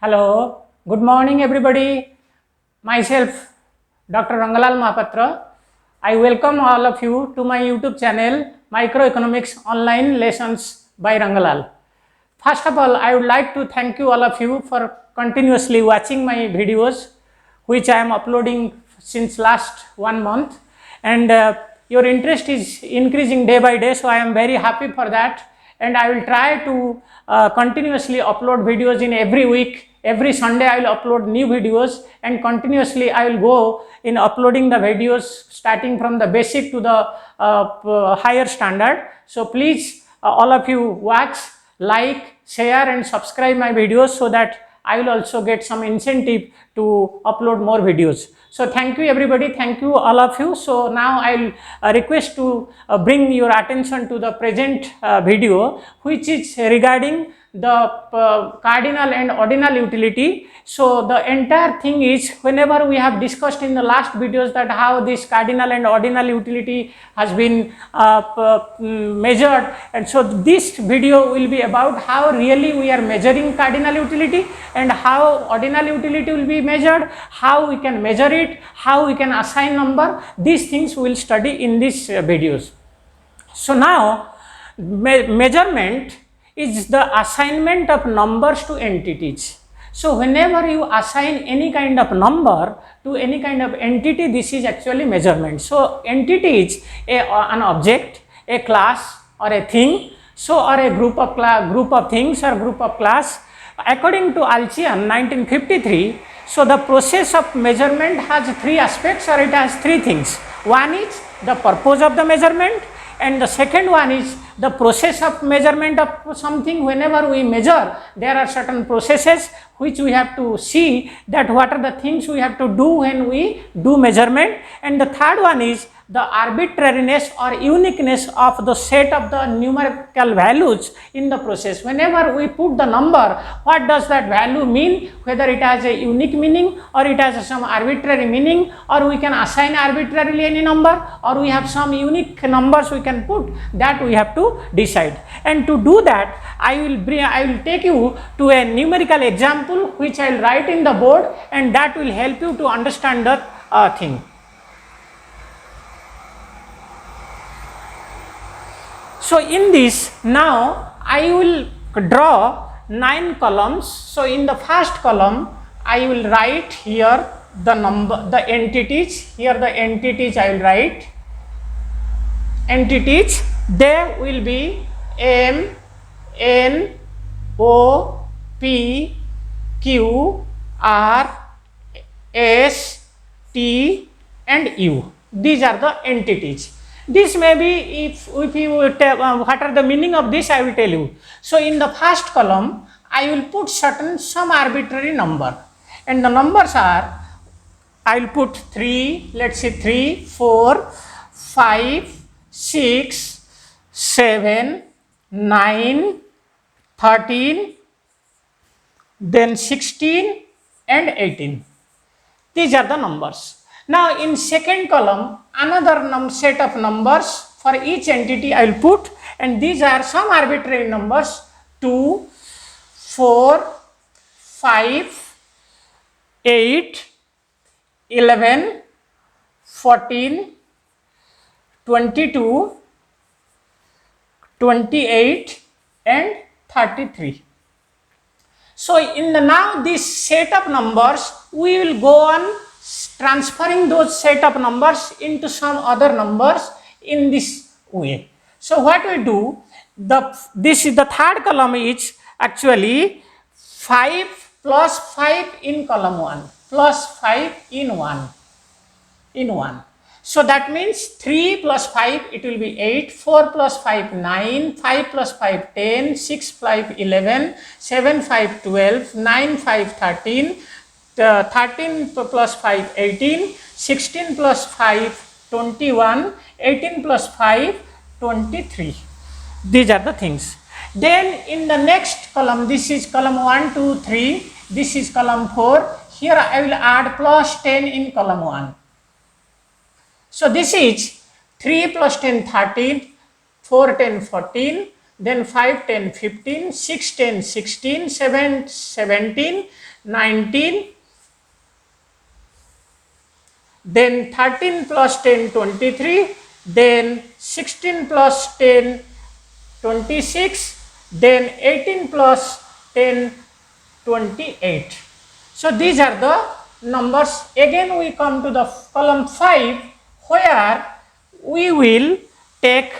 Hello, good morning everybody. Myself, Dr. Rangalal Mahapatra. I welcome all of you to my YouTube channel, Microeconomics Online Lessons by Rangalal. First of all, I would like to thank you all of you for continuously watching my videos, which I am uploading since last 1 month, and your interest is increasing day by day, so I am very happy for that. And I will try to continuously upload videos in every week. Every Sunday I will upload new videos, and continuously I will go in uploading the videos starting from the basic to the higher standard. So please all of you watch, like, share and subscribe my videos so that I will also get some incentive to upload more videos. So thank you everybody, thank you all of you. So now I will request to bring your attention to the present video, which is regarding the cardinal and ordinal utility. So the entire thing is, whenever we have discussed in the last videos that how this cardinal and ordinal utility has been measured, and so this video will be about how really we are measuring cardinal utility and how ordinal utility will be measured, how we can measure it, how we can assign number. These things we will study in these videos. So now measurement is the assignment of numbers to entities. So whenever you assign any kind of number to any kind of entity, this is actually measurement. So entity is an object, a class or a thing, so or a group of things or group of class. According to Alchian 1953, so the process of measurement has three aspects, or it has three things. One is the purpose of the measurement, and the second one is the process of measurement of something. Whenever we measure, there are certain processes which we have to see that what are the things we have to do when we do measurement. And the third one is the arbitrariness or uniqueness of the set of the numerical values in the process. Whenever we put the number, what does that value mean, whether it has a unique meaning or it has some arbitrary meaning, or we can assign arbitrarily any number, or we have some unique numbers we can put, that we have to decide. And to do that, I will take you to a numerical example which I will write in the board, and that will help you to understand the thing. So in this, now I will draw 9 columns. So in the first column, I will write here the number, the entities. Here the entities I will write. Entities, they will be M, N, O, P, Q, R, S, T and U. These are the entities. This may be, if you tell what are the meaning of this, I will tell you. So in the first column, I will put some arbitrary number, and the numbers are, I will put 3, let's say 3, 4, 5, 6, 7, 9, 13, then 16 and 18. These are the numbers. Now in second column, another set of numbers for each entity I will put, and these are some arbitrary numbers: 2, 4, 5, 8, 11, 14, 22, 28 and 33. So in the now this set of numbers, we will go on transferring those set of numbers into some other numbers in this way. So what we do, this is the third column is actually 5 plus 5 in column 1 plus 5 in 1 in 1. So that means 3 plus 5, it will be 8, 4 plus 5 9, 5 plus 5 10, 6 5 11, 7 5 12, 9 5 13, 13 plus 5 18, 16 plus 5 21, 18 plus 5 23. These are the things. Then in the next column, this is column 1 2 3, this is column 4. Here I will add plus 10 in column 1. So this is 3 plus 10 13, 4 10 14, then 5 10 15, 6 10 16, 7 17, 19, then 13 plus 10, 23, then 16 plus 10, 26, then 18 plus 10, 28. So these are the numbers. Again we come to the column 5, where we will take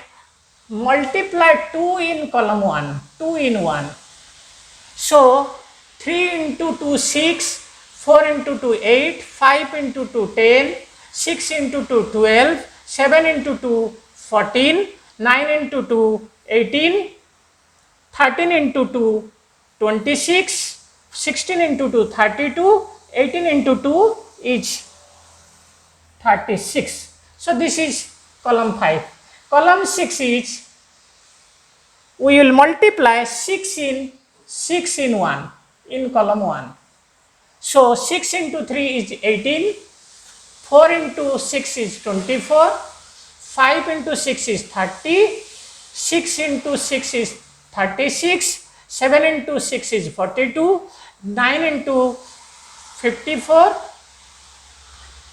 multiply 2 in column 1, 2 in 1. So 3 into 2 6, 4 into 2 8, 5 into 2 10, 6 into 2 12, 7 into 2 14, 9 into 2 18, 13 into 2 26, 16 into 2 32, 18 into 2 is 36. So this is column 5. Column 6 is, we will multiply 6 in 1 in column 1. So 6 into 3 is 18, 4 into 6 is 24, 5 into 6 is 30, 6 into 6 is 36, 7 into 6 is 42, 9 into 54,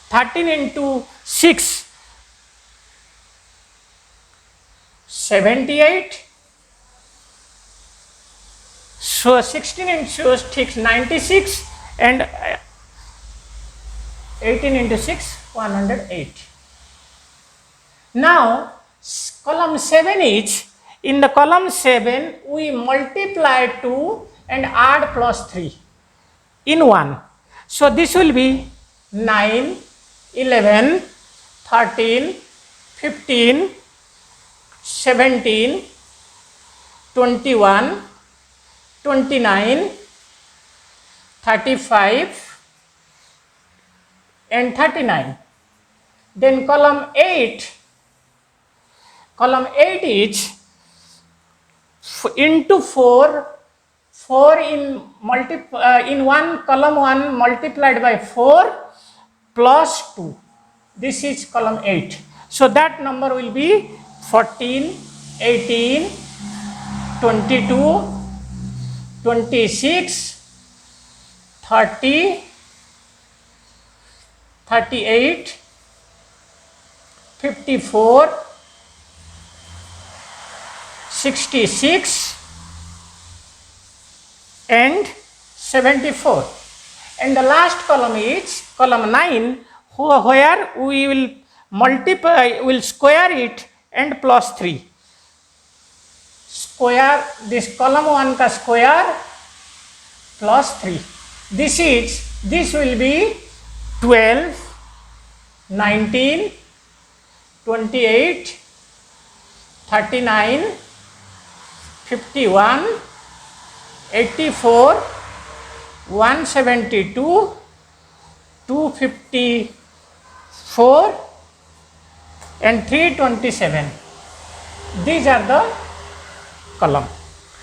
13 into 6 78, so 16 into 6 96, and 18 into 6 108. Now column 7 is, in the column 7 we multiply 2 and add plus 3 in 1. So this will be 9, 11, 13, 15, 17, 21, 29, 35 and 39. Then column 8 is into 4, 4 in one column 1 multiplied by 4 plus 2. This is column 8. So that number will be 14, 18, 22, 26, 30, 38, 54, 66 and 74. And the last column is column 9, where we will multiply, will square it and plus 3. Square this column 1 ka square plus 3. This will be 12, 19, 28, 39, 51, 84, 172, 254 and 327. These are the column.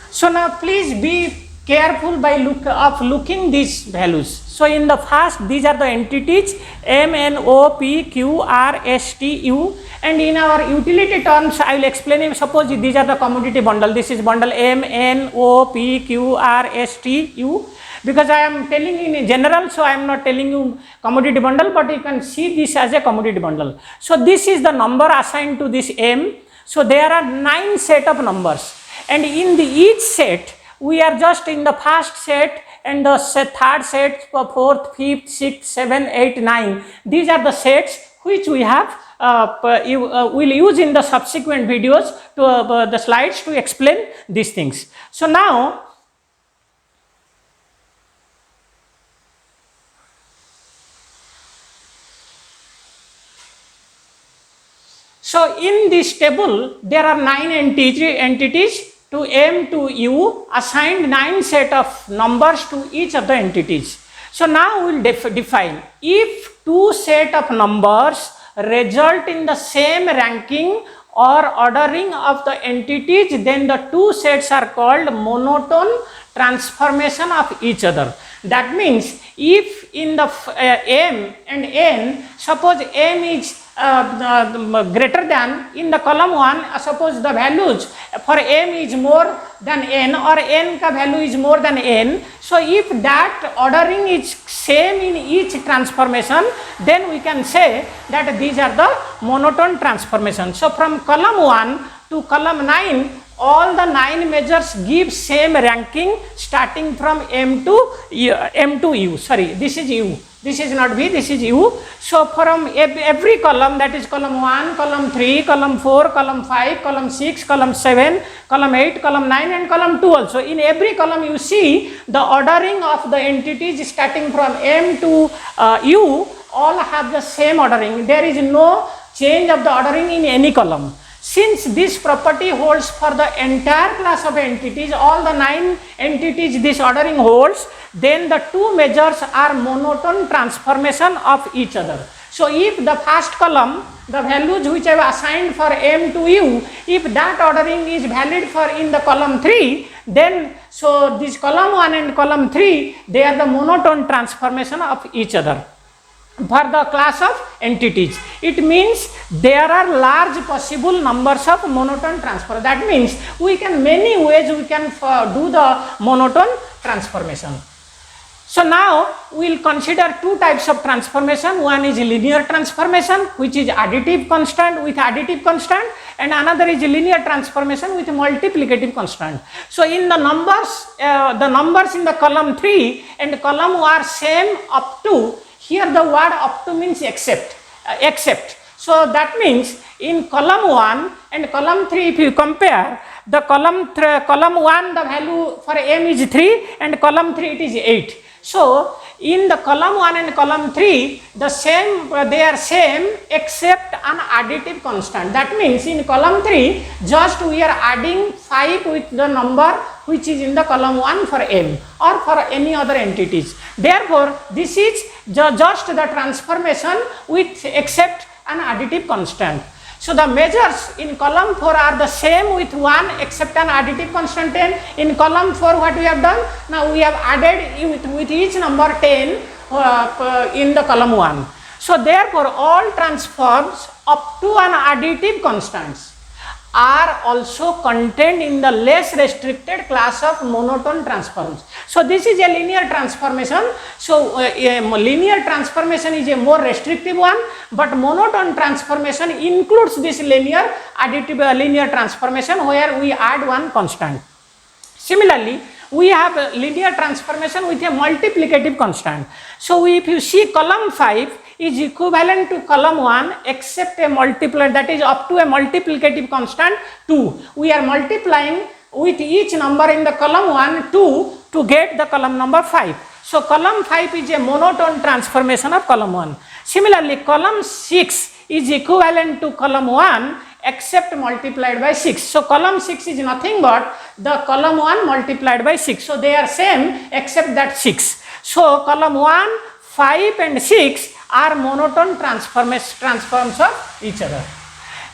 So now please be careful by looking these values. So in the first, these are the entities M, N, O, P, Q, R, S, T, U, and in our utility terms I will explain it. Suppose these are the commodity bundle. This is bundle M, N, O, P, Q, R, S, T, U. Because I am telling in general, so I am not telling you commodity bundle, but you can see this as a commodity bundle. So this is the number assigned to this M. So there are 9 set of numbers, and in each set we are just in the first set and the third set, fourth, fifth, sixth, 7, 8, 9. These are the sets which we have will use in the subsequent videos to the slides to explain these things. So now in this table there are 9 entities. To M to U assigned 9 set of numbers to each of the entities. So now we will define, if 2 set of numbers result in the same ranking or ordering of the entities, then the 2 sets are called monotone transformation of each other. That means if in the M and N, suppose M is greater than in the column 1, suppose the values for m is more than n or n ka value is more than n. So if that ordering is same in each transformation, then we can say that these are the monotone transformation. So from column 1 to column 9, all the 9 measures give same ranking starting from m to u. Sorry, this is u. This is not V, this is U. So from every column, that is column 1, column 3, column 4, column 5, column 6, column 7, column 8, column 9 and column 2 also. In every column you see the ordering of the entities starting from M to U all have the same ordering. There is no change of the ordering in any column. Since this property holds for the entire class of entities, all the 9 entities this ordering holds, then the two measures are monotone transformation of each other. So if the first column, the values which I have assigned for M to U, if that ordering is valid for in the column 3, then so this column 1 and column 3, they are the monotone transformation of each other for the class of entities. It means there are large possible numbers of monotone transfer. That means we can many ways we can do the monotone transformation. So now we will consider two types of transformation. One is linear transformation, which is additive constant with additive constant, and another is linear transformation with multiplicative constant. So in the numbers in the column 3 and column 1 are same up to. Here the word up to means except. So that means in column 1 and column 3, if you compare the column 1, the value for M is 3 and column 3 it is 8. So in the column 1 and column 3, the same, they are same except an additive constant. That means in column 3 just we are adding 5 with the number which is in the column 1 for M or for any other entities. Therefore this is just the transformation with except an additive constant. So the measures in column 4 are the same with 1 except an additive constant 10. In column 4 what we have done? Now we have added with each number 10 in the column 1. So therefore all transforms up to an additive constants are also contained in the less restricted class of monotone transforms. So this is a linear transformation. So linear transformation is a more restrictive one, but monotone transformation includes this linear transformation where we add one constant. Similarly, we have a linear transformation with a multiplicative constant. So if you see column 5 is equivalent to column 1 except a multiplier, that is up to a multiplicative constant 2. We are multiplying with each number in the column 1 2 to get the column number 5. So column 5 is a monotone transformation of column 1. Similarly, column 6 is equivalent to column 1 except multiplied by 6. So column 6 is nothing but the column 1 multiplied by 6. So they are same except that 6. So column 1, 5 and 6 are monotone transforms of each other.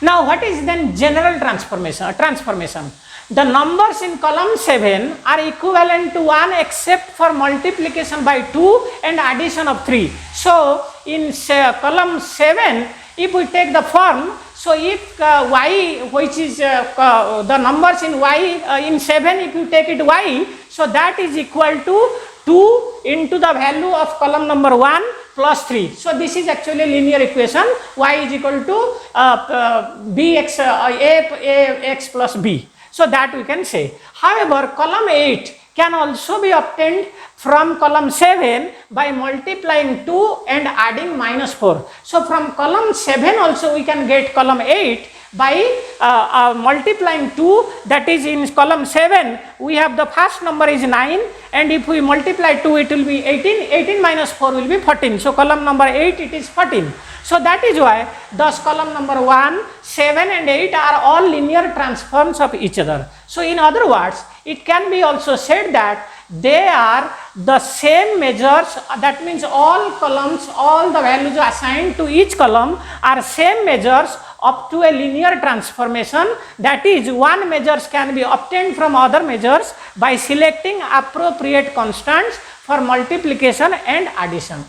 Now what is then general transformation? The numbers in column 7 are equivalent to 1 except for multiplication by 2 and addition of 3. So in column 7, if we take the form, so if y, which is the numbers in y in 7, if you take it y, so that is equal to 2 into the value of column number 1 plus 3. So this is actually a linear equation. Y is equal to bx ax plus b. So that we can say. However, column 8 can also be obtained from column 7 by multiplying 2 and adding minus 4. So from column 7 also we can get column 8 by multiplying 2, that is in column 7 we have the first number is 9 and if we multiply 2 it will be 18, 18 minus 4 will be 14. So column number 8 it is 14. So that is why thus column number 1, 7 and 8 are all linear transforms of each other. So in other words, it can be also said that they are the same measures, that means all columns, all the values assigned to each column are same measures up to a linear transformation, that is one measures can be obtained from other measures by selecting appropriate constants for multiplication and addition.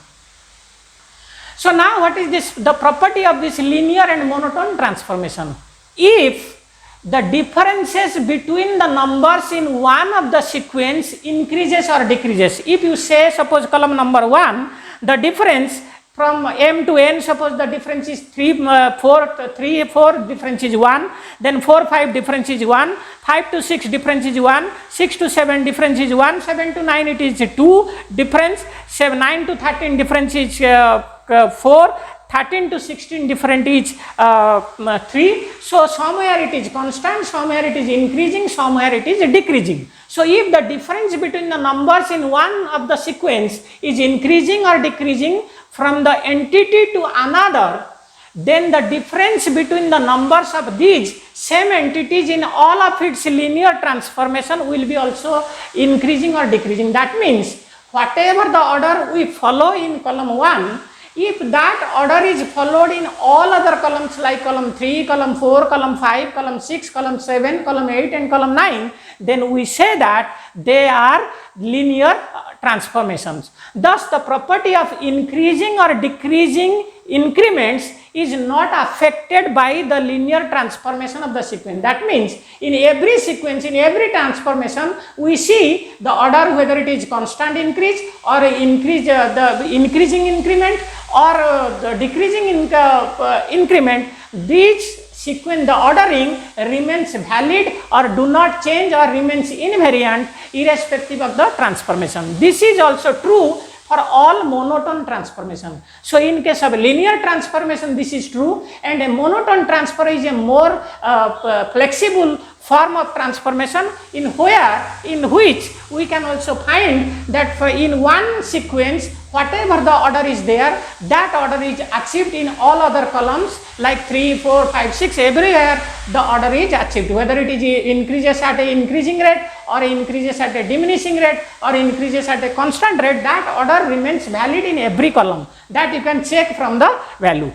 So now what is this, the property of this linear and monotone transformation? If the differences between the numbers in one of the sequence increases or decreases, if you say suppose column number 1, the difference from m to n, suppose the difference is 3, 4 difference is 1, then 4, 5 difference is 1, 5 to 6 difference is 1, 6 to 7 difference is 1, 7 to 9 it is 2 difference, 9 to 13 difference is 4, 13 to 16 different is 3. So somewhere it is constant, somewhere it is increasing, somewhere it is decreasing. So if the difference between the numbers in one of the sequence is increasing or decreasing from the entity to another, then the difference between the numbers of these same entities in all of its linear transformation will be also increasing or decreasing. That means whatever the order we follow in column 1, if that order is followed in all other columns like column 3, column 4, column 5, column 6, column 7, column 8 and column 9, then we say that they are linear transformations. Thus the property of increasing or decreasing increments is not affected by the linear transformation of the sequence. That means in every sequence, in every transformation, we see the order whether it is constant increase or increase, the increasing increment or the decreasing increment. These sequence, the ordering remains valid or do not change or remains invariant irrespective of the transformation. This is also true for all monotone transformation. So in case of linear transformation this is true, and a monotone transfer is a more flexible form of transformation in which we can also find that for in one sequence whatever the order is there, that order is achieved in all other columns like 3, 4, 5, 6, everywhere the order is achieved, whether it is increases at a increasing rate or increases at a diminishing rate or increases at a constant rate, that order remains valid in every column. That you can check from the value.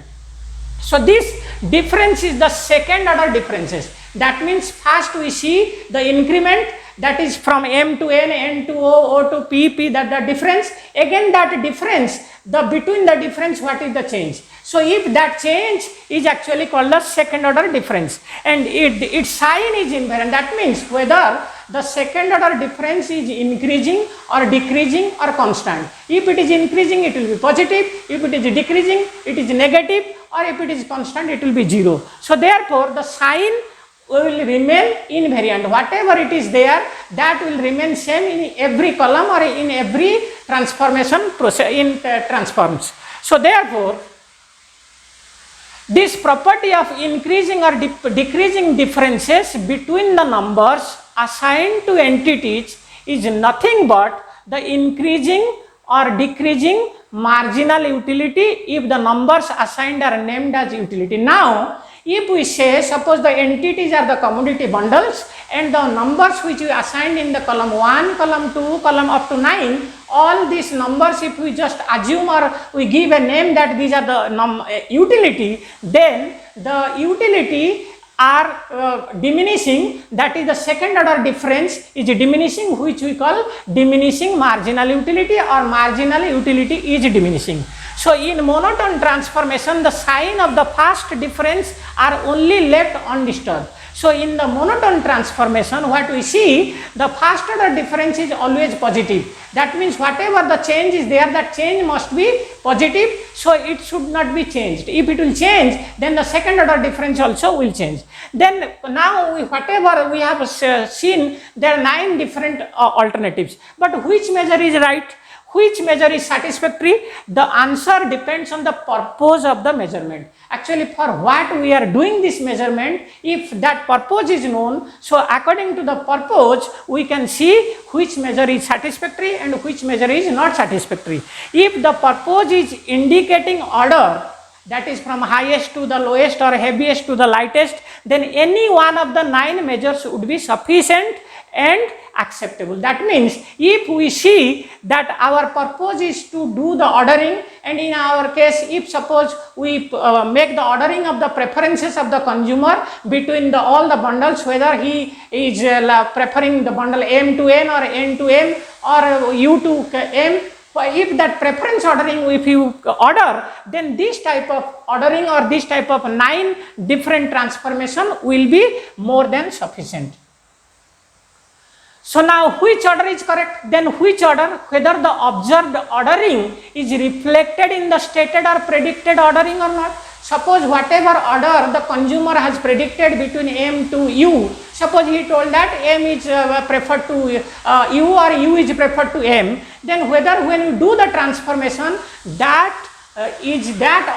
So this difference is the second order differences. That means first we see the increment, that is from m to n, n to o, o to p, p, that the difference. Again that difference, the between the difference, what is the change? So if that change is actually called the second order difference, and its sign is invariant. That means whether the second order difference is increasing or decreasing or constant. If it is increasing it will be positive, if it is decreasing it is negative, or if it is constant it will be 0. So therefore the sign will remain invariant. Whatever it is there, that will remain same in every column or in every transformation process in transforms. So therefore this property of increasing or decreasing differences between the numbers assigned to entities is nothing but the increasing or decreasing marginal utility if the numbers assigned are named as utility. Now if we say suppose the entities are the commodity bundles and the numbers which we assigned in the column 1, column 2, column up to 9, all these numbers if we just assume or we give a name that these are the utility, then the utility are diminishing, that is the second order difference is diminishing, which we call diminishing marginal utility, or marginal utility is diminishing. So in monotone transformation the sign of the first difference are only left undisturbed. So in the monotone transformation what we see, the first order difference is always positive. That means whatever the change is there, that change must be positive, so it should not be changed. If it will change, then the second order difference also will change. Then now whatever we have seen, there are 9 different alternatives. But which measure is right? Which measure is satisfactory? The answer depends on the purpose of the measurement. Actually, for what we are doing this measurement, if that purpose is known, so according to the purpose, we can see which measure is satisfactory and which measure is not satisfactory. If the purpose is indicating order, that is from highest to the lowest or heaviest to the lightest, then any one of the 9 measures would be sufficient and acceptable. That means if we see that our purpose is to do the ordering, and in our case if suppose we make the ordering of the preferences of the consumer between all the bundles, whether he is preferring the bundle M to N or N to M or U to M, if that preference ordering, if you order, then this type of ordering or this type of 9 different transformation will be more than sufficient. So now which order is correct? Then which order? Whether the observed ordering is reflected in the stated or predicted ordering or not. Suppose whatever order the consumer has predicted between M to U, suppose he told that M is preferred to U or U is preferred to M, then whether when you do the transformation that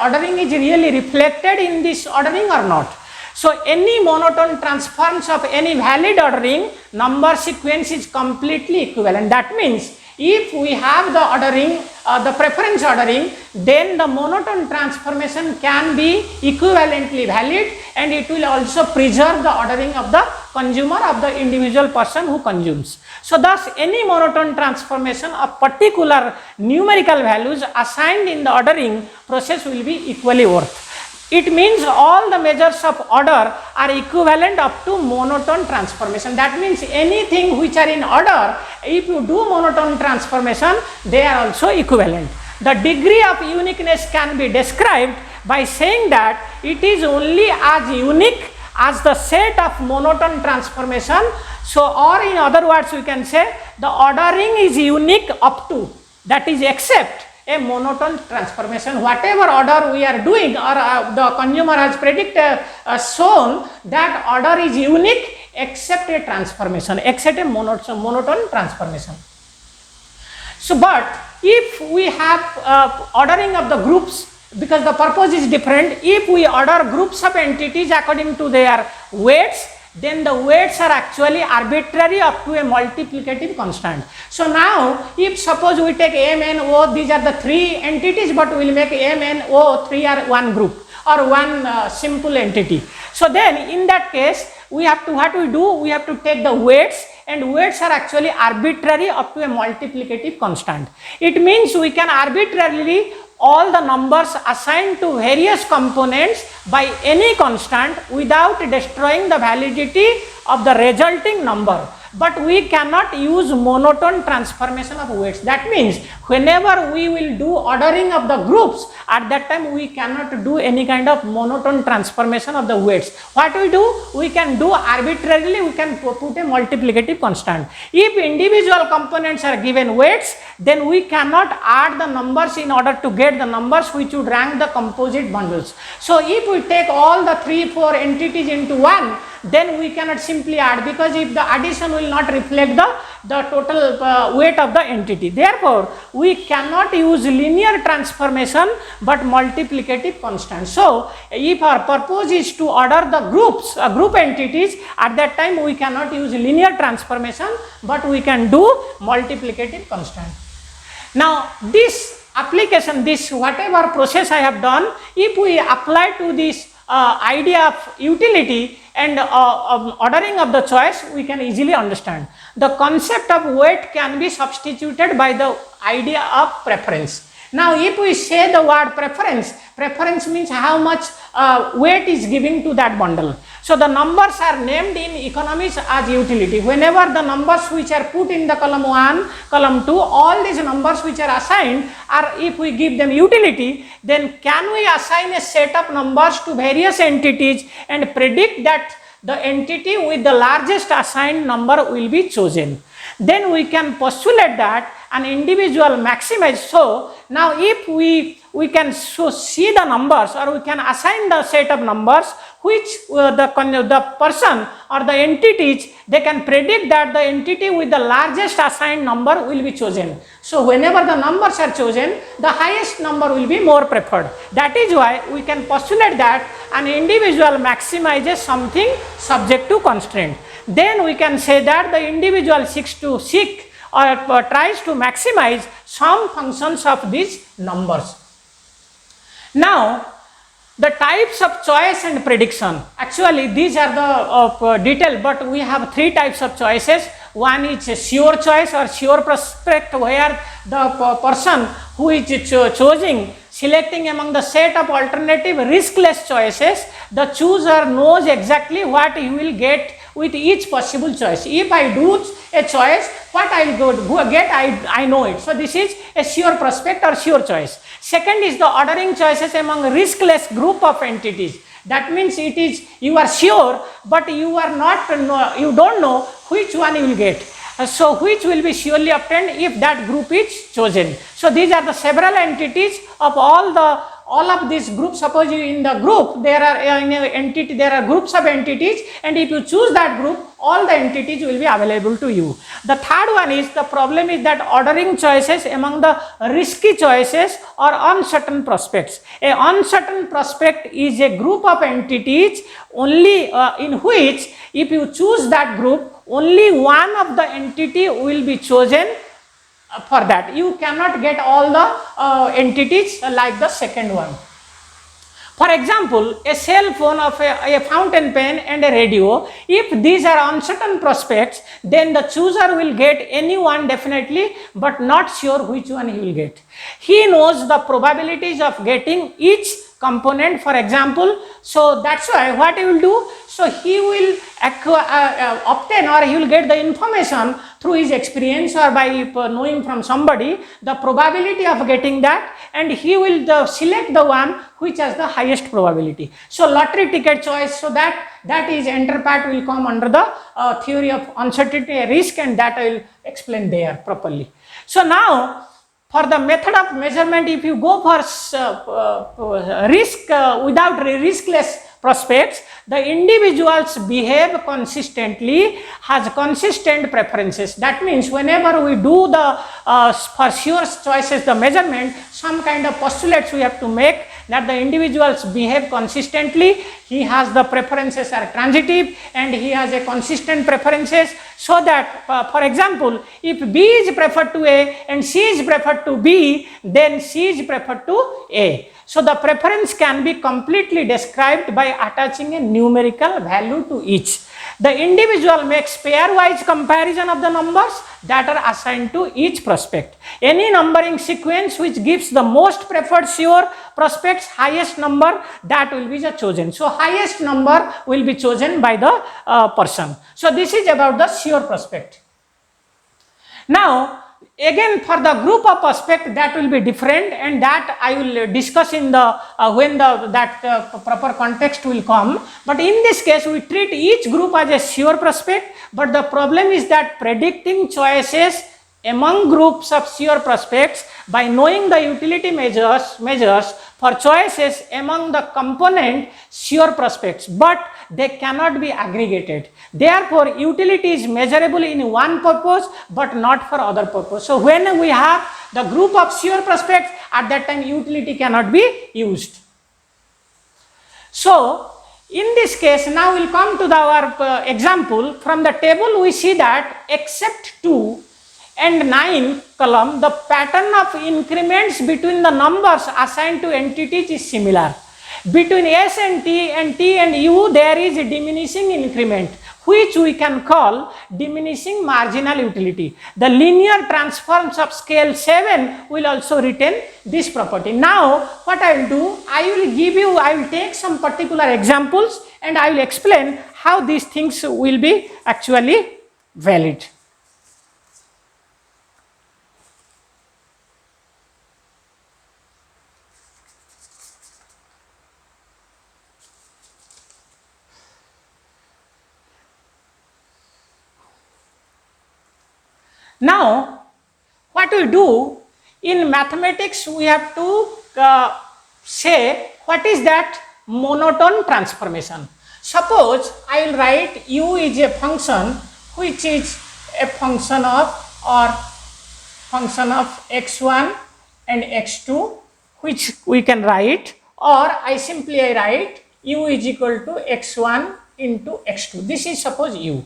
ordering is really reflected in this ordering or not. So any monotone transforms of any valid ordering, number sequence is completely equivalent. That means if we have the ordering, the preference ordering, then the monotone transformation can be equivalently valid, and it will also preserve the ordering of the consumer, of the individual person who consumes. So thus any monotone transformation of particular numerical values assigned in the ordering process will be equally worth. It means all the measures of order are equivalent up to monotone transformation. That means anything which are in order, if you do monotone transformation, they are also equivalent. The degree of uniqueness can be described by saying that it is only as unique as the set of monotone transformation. So, or in other words, we can say the ordering is unique up to, that is except a monotone transformation. Whatever order we are doing or the consumer has predicted shown that order is unique except a transformation, except a monotone transformation. So, but if we have ordering of the groups, because the purpose is different, if we order groups of entities according to their weights, then the weights are actually arbitrary up to a multiplicative constant. So now, if suppose we take M, N, O, these are the 3 entities, but we will make M, N, O, 3 are one group or one simple entity. So then in that case, we have to, what we do, we have to take the weights, and weights are actually arbitrary up to a multiplicative constant. It means we can arbitrarily all the numbers assigned to various components by any constant without destroying the validity of the resulting number. But we cannot use monotone transformation of weights. That means whenever we will do ordering of the groups, at that time we cannot do any kind of monotone transformation of the weights. What we do? We can do arbitrarily, we can put a multiplicative constant. If individual components are given weights, then we cannot add the numbers in order to get the numbers which would rank the composite bundles. So if we take all the 3-4 entities into one, then we cannot simply add, because if the addition will not reflect the total weight of the entity. Therefore, we cannot use linear transformation but multiplicative constant. So, if our purpose is to order the groups, group entities, at that time we cannot use linear transformation but we can do multiplicative constant. Now, this application, this whatever process I have done, if we apply to this idea of utility and ordering of the choice, we can easily understand. The concept of weight can be substituted by the idea of preference. Now, if we say the word preference, preference means how much weight is given to that bundle. So, the numbers are named in economics as utility. Whenever the numbers which are put in the column 1, column 2, all these numbers which are assigned are, if we give them utility, then can we assign a set of numbers to various entities and predict that the entity with the largest assigned number will be chosen. Then we can postulate that an individual maximizes. So, now if we can see the numbers, or we can assign the set of numbers which the person or the entities, they can predict that the entity with the largest assigned number will be chosen. So, whenever the numbers are chosen, the highest number will be more preferred. That is why we can postulate that an individual maximizes something subject to constraint. Then we can say that the individual seeks or tries to maximize some functions of these numbers. Now, the types of choice and prediction, actually these are the detail, but we have 3 types of choices. One is a sure choice or sure prospect, where the person who is choosing, selecting among the set of alternative riskless choices, the chooser knows exactly what he will get with each possible choice. If I do a choice, what I will get, I know it. So this is a sure prospect or sure choice. Second is the ordering choices among riskless group of entities. That means it is, you are sure, but you are not, you don't know which one you will get. So which will be surely obtained if that group is chosen. So these are the several entities of all of these groups. Suppose you in the group there are in an entity, there are groups of entities, and if you choose that group, all the entities will be available to you. The third one is, the problem is that ordering choices among the risky choices or uncertain prospects. A uncertain prospect is a group of entities only in which if you choose that group, only one of the entity will be chosen for that. You cannot get all the entities like the second one. For example, a cell phone, of a fountain pen and a radio, if these are uncertain prospects, then the chooser will get any one definitely, but not sure which one he will get. He knows the probabilities of getting each component, for example. So that's why what he will do, so he will obtain, or he will get the information through his experience or by knowing from somebody the probability of getting that, and he will select the one which has the highest probability. So lottery ticket choice, so that is enter part will come under the theory of uncertainty risk, and that I will explain there properly. So now for the method of measurement, if you go for risk without riskless prospects, the individuals behave consistently, has consistent preferences. That means whenever we do the for sure choices, the measurement, some kind of postulates we have to make that the individuals behave consistently, he has the preferences are transitive, and he has a consistent preferences, so that for example, if B is preferred to A and C is preferred to B, then C is preferred to A. So the preference can be completely described by attaching a numerical value to each. The individual makes pairwise comparison of the numbers that are assigned to each prospect. Any numbering sequence which gives the most preferred sure prospects highest number, that will be the chosen. So highest number will be chosen by the person. So this is about the sure prospect. Now again, for the group of prospect, that will be different, and that I will discuss in the when the proper context will come. But in this case, we treat each group as a sure prospect, but the problem is that predicting choices among groups of sure prospects by knowing the utility measures for choices among the component sure prospects, but they cannot be aggregated. Therefore, utility is measurable in one purpose but not for other purpose. So when we have the group of sure prospects, at that time utility cannot be used. So in this case, now we will come to our example. From the table we see that except 2 and 9 column, the pattern of increments between the numbers assigned to entities is similar. Between S and T and U, there is a diminishing increment, which we can call diminishing marginal utility. The linear transforms of scale 7 will also retain this property. Now what I will do, I will take some particular examples and I will explain how these things will be actually valid. Now, what we do in mathematics, we have to say what is that monotone transformation. Suppose I will write U is a function which is a function of x1 and x2, which we can write, or I simply write U is equal to x1 into x2. This is suppose U.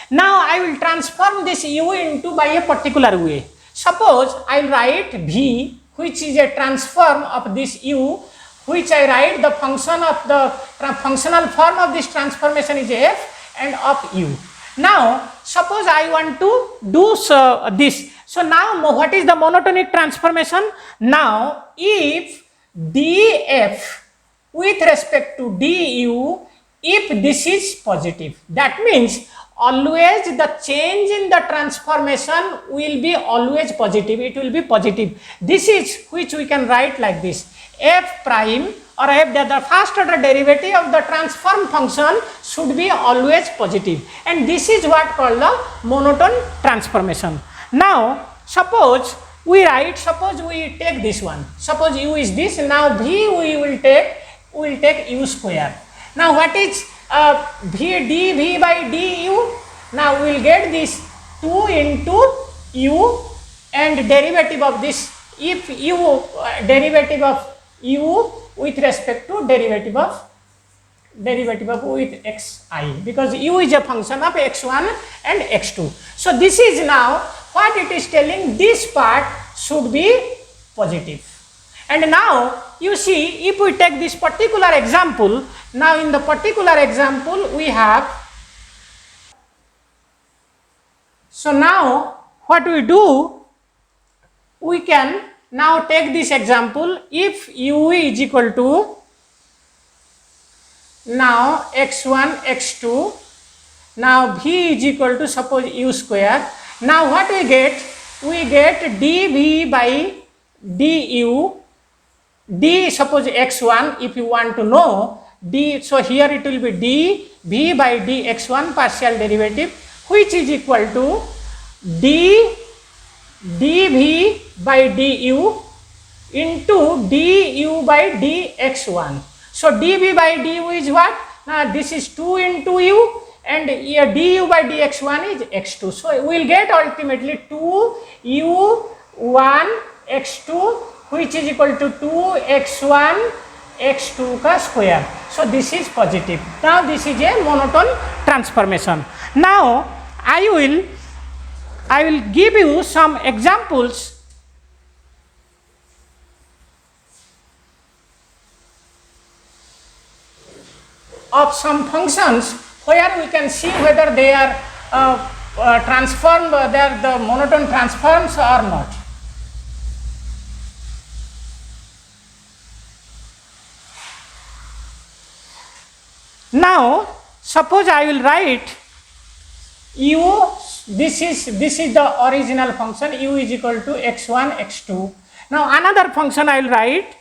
Now I will transform this U into by a particular way. Suppose I will write V, which is a transform of this U, which I write the function of the functional form of this transformation is F and of U. Now suppose I want to do this. So now what is the monotonic transformation? Now if dF with respect to du if this is positive. That means always the change in the transformation will be always positive, it will be positive. This is which we can write like this: f prime or f, the first order derivative of the transform function should be always positive, and this is what called the monotone transformation. Now suppose we take this one, suppose u is this, now v we will take u square. Now what is v dv by du? Now we will get this 2 into u, and derivative of this, if u derivative of u with respect to derivative of with xi, because u is a function of x1 and x2. So this is now what it is telling, this part should be positive. And now you see, if we take this particular example, now in the particular example we have, so now what we do, we can now take this example. If u is equal to now x1 x2, now v is equal to suppose u square. Now what we get dv by du, d suppose x1, if you want to know d, so here it will be dv by dx1 partial derivative, which is equal to dv by du into du by dx1. So dv by du is what? Now this is 2 into u, and here du by dx1 is x2. So we will get ultimately 2u1 x2, which is equal to 2x1 x2 ka square. So this is positive. Now this is a monotone transformation. Now I will give you some examples of some functions where we can see whether they are transformed, they are the monotone transforms or not. Now suppose I will write u, this is the original function, u is equal to x1 x2. Now another function I will write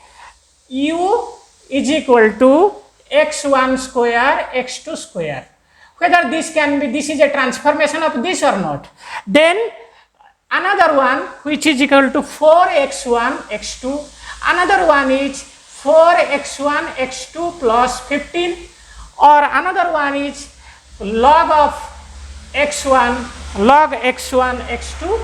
u is equal to x1 square x2 square, whether this is a transformation of this or not. Then another one which is equal to 4x1 x2, another one is 4x1 x2 plus 15, or another one is log of x1 x2.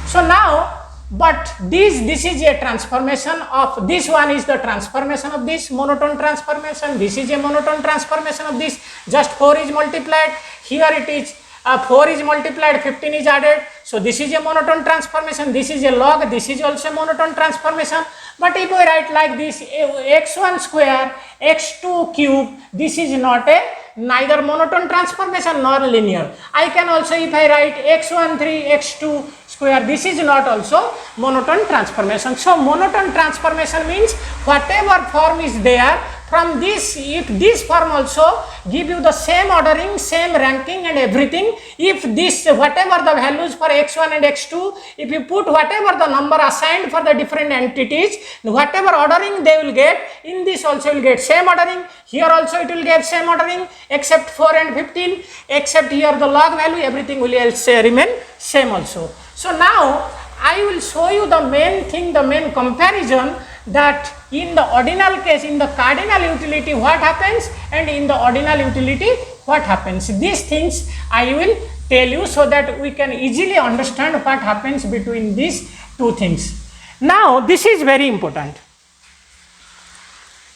So now, but this is a transformation of this one, is the transformation of this monotone transformation, this is a monotone transformation of this, just 4 is multiplied, here it is 4 is multiplied, 15 is added, so this is a monotone transformation, this is a log, this is also a monotone transformation. But if we write like this, x1 square x2 cube, this is not a neither monotone transformation nor linear. I can also, if I write x1 3 x2 square, this is not also monotone transformation. So monotone transformation means whatever form is there, from this, if this form also give you the same ordering, same ranking and everything, if this whatever the values for x1 and x2, if you put whatever the number assigned for the different entities, whatever ordering they will get, in this also will get same ordering, here also it will get same ordering, except 4 and 15, except here the log value, everything will else remain same also. So now I will show you the main thing, the main comparison, that in the ordinal case, in the cardinal utility what happens, and in the ordinal utility what happens. These things I will tell you so that we can easily understand what happens between these two things. Now this is very important.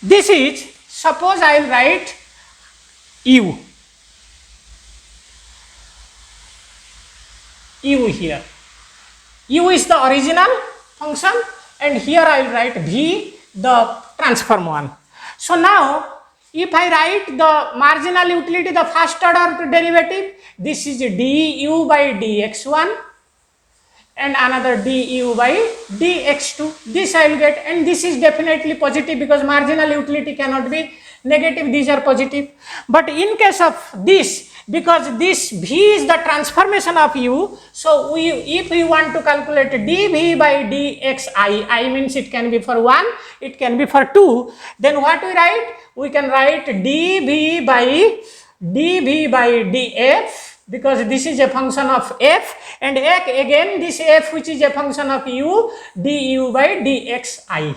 This is, suppose I will write u here. U is the original function, and here I will write v, the transform one. So now if I write the marginal utility, the first order derivative, this is du by dx1 and another du by dx2, this I will get, and this is definitely positive because marginal utility cannot be negative, these are positive. But in case of this, because this V is the transformation of U, so if we want to calculate dV by dxi, I means it can be for 1, it can be for 2, then what we write? We can write dV by df, because this is a function of f, and again this f which is a function of u, du by dxi.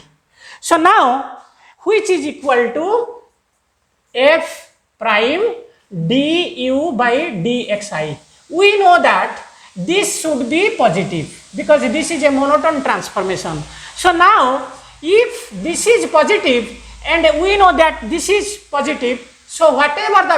So now which is equal to f prime du by dxi. We know that this should be positive because this is a monotone transformation. So now if this is positive and we know that this is positive, so whatever the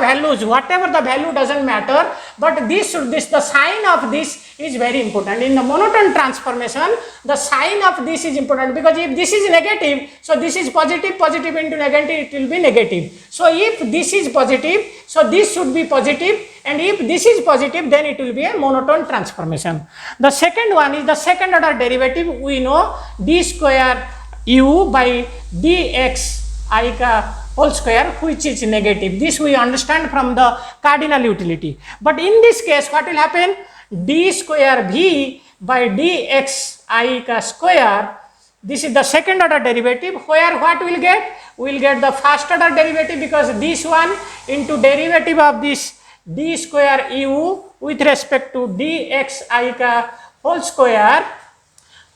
value doesn't matter, but the sign of this is very important. In the monotone transformation, the sign of this is important, because if this is negative, so this is positive into negative, it will be negative. So if this is positive, so this should be positive, and if this is positive, then it will be a monotone transformation. The second one is the second order derivative. We know d square u by dxi ka whole square, which is negative. This we understand from the cardinal utility. But in this case, what will happen? D square v by dxi ka square, this is the second order derivative, where what we will get? We will get the first order derivative, because this one into derivative of this d square u with respect to dxi ka whole square,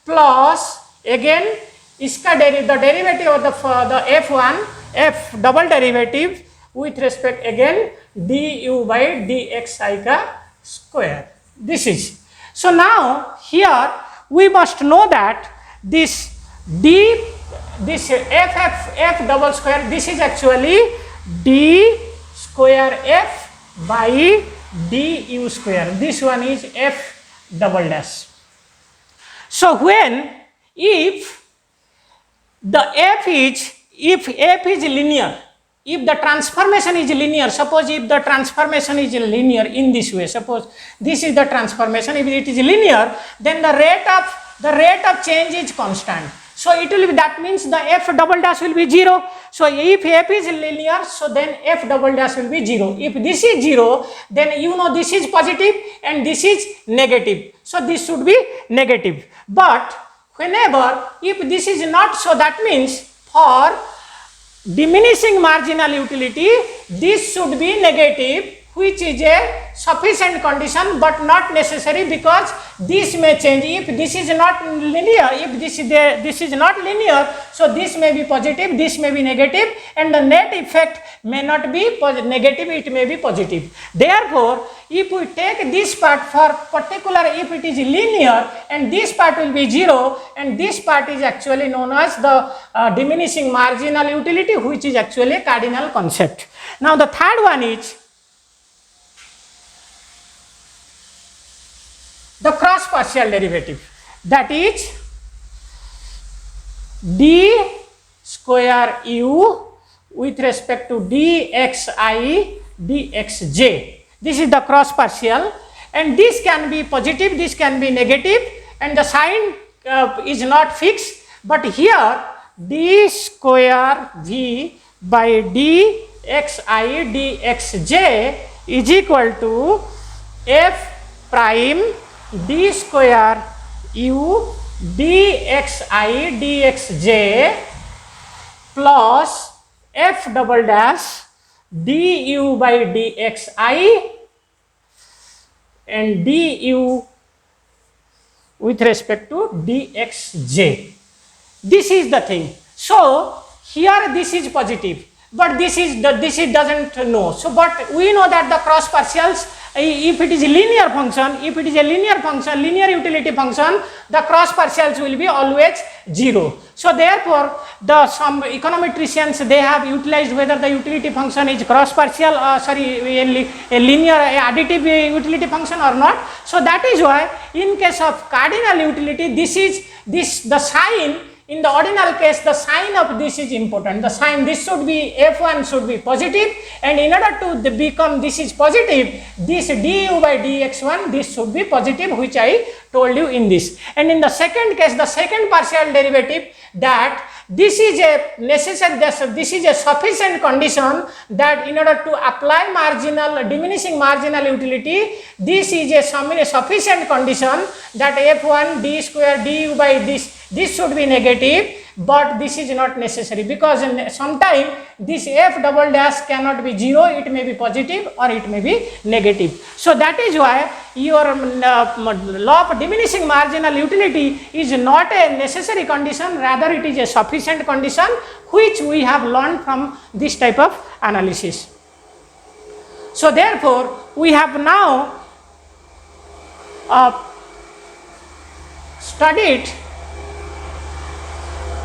plus again the derivative of the f double derivative with respect again du by dxi ka square. This is. So now here we must know that this f double square, this is actually d square f by du square. This one is f double dash. So when if f is linear, if the transformation is linear, suppose if the transformation is linear in this way, suppose this is the transformation, if it is linear, then the rate of change is constant. So it will be, that means the f double dash will be 0. So if f is linear, so then f double dash will be 0. If this is 0, then you know this is positive and this is negative. So this should be negative. But whenever if this is not, so that means for diminishing marginal utility, this should be negative, which is a sufficient condition but not necessary, because this may change. If this is not linear, if this is not linear, so this may be positive, this may be negative, and the net effect may not be negative, it may be positive. Therefore, if we take this part for particular, if it is linear, and this part will be 0, and this part is actually known as the diminishing marginal utility, which is actually a cardinal concept. Now the third one is the cross partial derivative, that is d square u with respect to dxi dxj. This is the cross partial, and this can be positive, this can be negative, and the sign is not fixed, but here d square v by dxi dxj is equal to f prime d square u dxi dxj plus f double dash du by dxi and du with respect to dxj. This is the thing. So here this is positive, but this doesn't know. So but we know that the cross partials, if it is a linear function, linear utility function, the cross partials will be always 0. So therefore, some econometricians, they have utilized whether the utility function is cross partial, a linear, additive utility function or not. So that is why in case of cardinal utility, the sign. In the ordinal case, the sign of this is important. The sign, this should be, f1 should be positive, and in order to become this is positive, this du by dx1, this should be positive, which I told you in this. And in the second case, the second partial derivative, that this is a necessary, this is a sufficient condition that in order to apply marginal, diminishing marginal utility, this is a sufficient condition that f1 d square du by this should be negative, but this is not necessary, because sometimes this f double dash cannot be 0, it may be positive or it may be negative. So that is why your law of diminishing marginal utility is not a necessary condition, rather it is a sufficient condition which we have learned from this type of analysis. So therefore we have now studied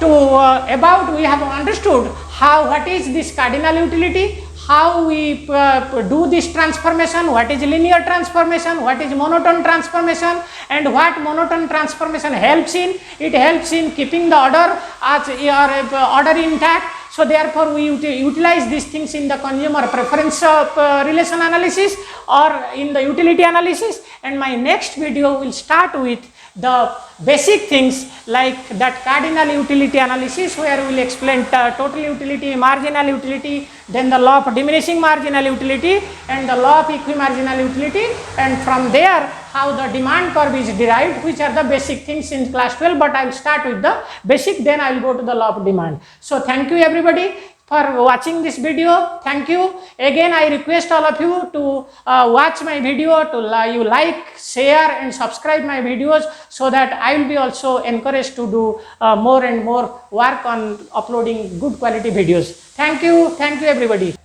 we have understood what is this cardinal utility, how we do this transformation, what is linear transformation, what is monotone transformation, and what monotone transformation helps in. It helps in keeping the order as your order intact. So therefore we utilize these things in the consumer preference relation analysis or in the utility analysis, and my next video will start with the basic things like that cardinal utility analysis, where we will explain total utility, marginal utility, then the law of diminishing marginal utility and the law of equimarginal utility, and from there how the demand curve is derived, which are the basic things in class 12, but I will start with the basic, then I will go to the law of demand. So thank you everybody for watching this video. Thank you. Again I request all of you to watch my video, to you like, share and subscribe my videos, so that I will be also encouraged to do more and more work on uploading good quality videos. Thank you everybody.